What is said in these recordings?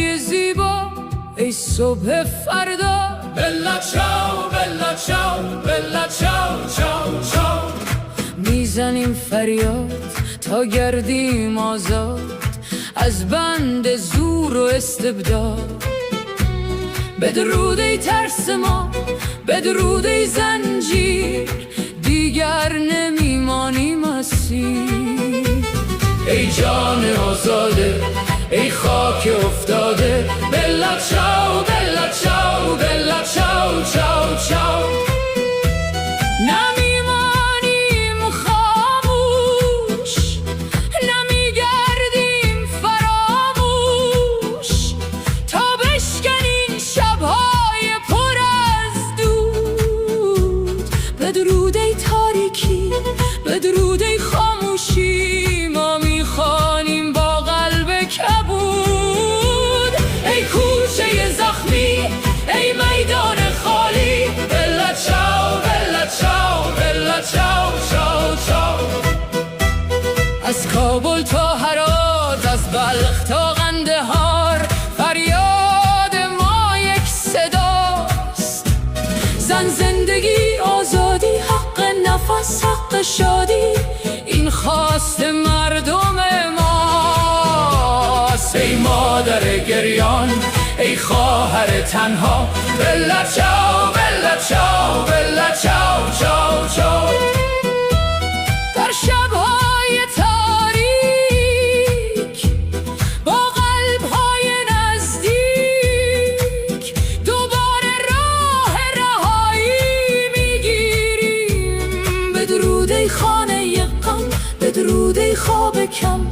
های زیبا ای صبح فردا. بلا چاو بلا چاو بلا چاو چاو چاو. میزنیم فریاد تا گردیم آزاد از بند زور و استبداد. بدرود ای ترس ما، بدرود ای زنجیر، دیگر نمیمانیم اسیر. ای جان آزاده ای خاک افتاده، بلا چاو بلا چاو بلا چاو چاو چاو. نمیمانیم خاموش، نمیگردیم فراموش، تا بشکنین شبهای پر از دود. بدرود ای تاریکی، بدرود ای خاموشی، ما میخوانیم با قلب کبود. ای کوچه زخمی ای میدان خالی، بلا چاو بلا چاو بلا چاو چاو چاو. از کابل تا هرات، از بلخ تا قندهار، فریاد ما یک صداست. زن، زندگی، آزادی، حق نفس، حق شادی، این خواست مردم ماست. ای مادر گریان ای خواهر تنها، بلا چاو بلا چاو بلا چاو چاو چاو. در شبهای تاریک با قلبهای نزدیک، دوباره راه رهایی میگیریم. بدرود ای خانه غم، بدرود ای خواب کم،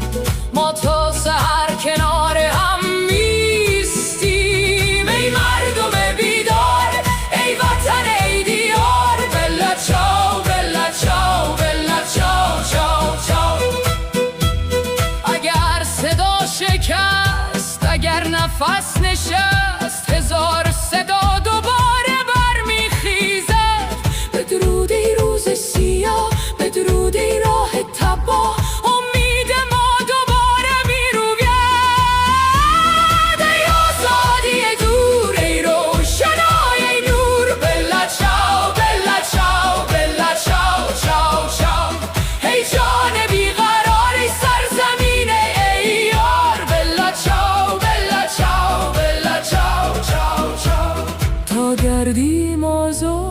ما تا سحر کنار هم میستیم. ای مردم بیدار ای وطن ای دیار، بلا چاو بلا چاو بلا چاو چاو چاو. اگر صدا شکست، اگر نفس نشست، هزار صدا دوباره برمیخیزد. بدرود ای روز سیاه، بدرود ای راه تباه، امید ما دوباره میروید. ای آزادی دور، ای روشنای نور، بلا چاو بلا چاو بلا چاو چاو چاو. ای جان بیقرار، ای سرزمین ای یار، بلا چاو بلا چاو بلا چاو چاو چاو. تا گردیم آزاد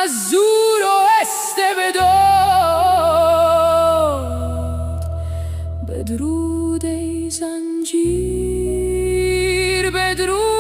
از زور و استبداد. بدرود ای زنجیر، بدرود